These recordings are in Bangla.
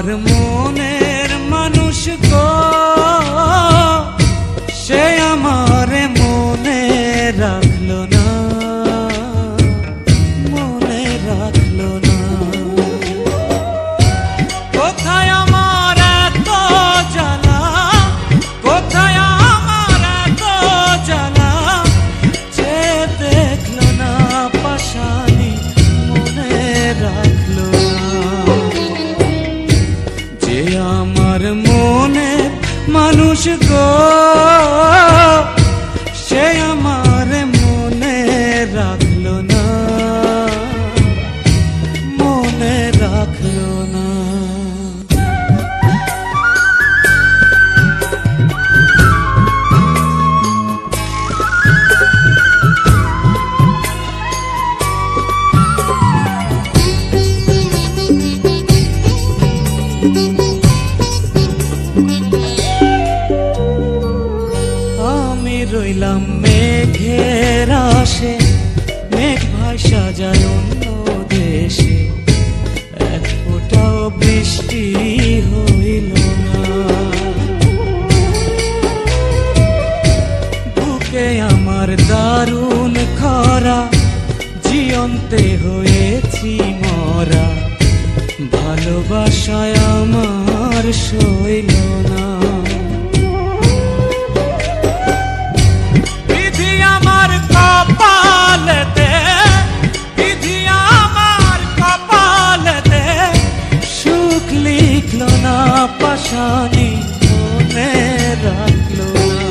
আমার মনের মানুষ গো, সে আমার মনে রাখলো না, মনে রাখলো না। কোথায় আমার এত জ্বালা, কোথায় আমার এত জ্বালা, যে দেখলো না পাশানি মনে রাখলো না। যে আমার মনে মানুষ গো, সে আমার মনে রাখলো না, মনে রাখলো না। আমি রইলাম মেঘের আশে, মেঘ ভাষা যায় অন্য দেশে, এক ফোঁটাও বৃষ্টি হইল না। বুকে আমার দারুণ খরা, জিয়ন্তে হয়েছি মরা, ভালোবাসায় আমার সইল না। বিধি আমার কপালেতে, বিধি আমার কপালেতে, সুখ লিখলো না পাশানি মনে রাখলো না।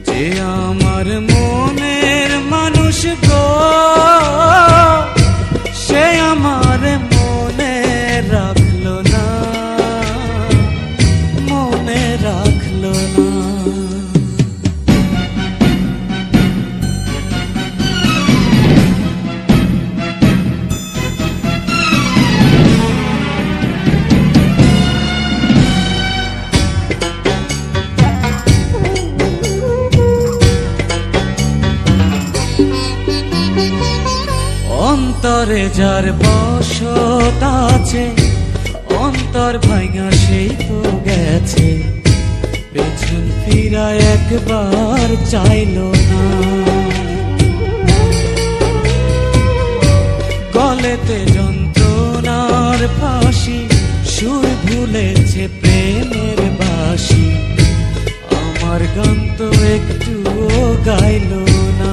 যে আমার মনের মানুষ গো, সে আমার মনে রাখলো না, মনে রাখলো না। অন্তরে যার বসত আছে, অন্তর ভাঙা সেই তো গেছে, পেছন ফিরা একবার চাইলো না। গলেতে যন্ত্রণার ফাঁসি, সুর ভুলেছে প্রেমের বাঁশি, আমার গান তো একটুও গাইলো না।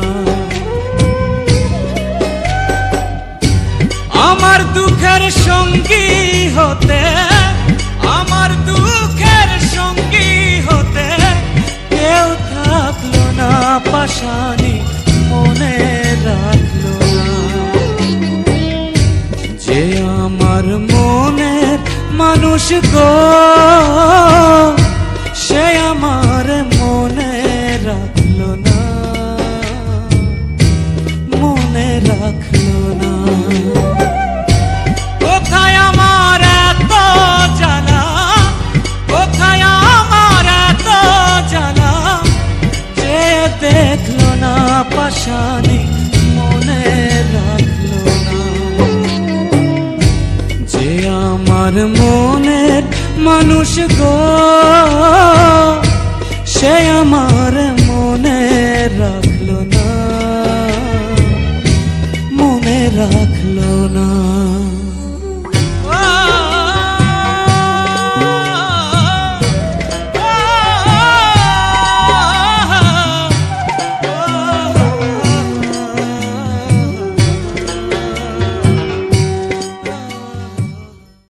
আমার দুঃখের সঙ্গী হতে, আমার দুঃখের সঙ্গী হতে, কেউ থাকলো না পাশানি মনে রাখলো না। যে আমার মনের মানুষ গো, সে আমার মনে রাখলো না, মনে রাখলো না। কোথায় আমার এত জ্বালা, কোথায় আমার এত জ্বালা, যে দেখলো না পাশানি মনে রাখলো না। যে আমার মনের মানুষ গো, সে আমার মনে রাখলো।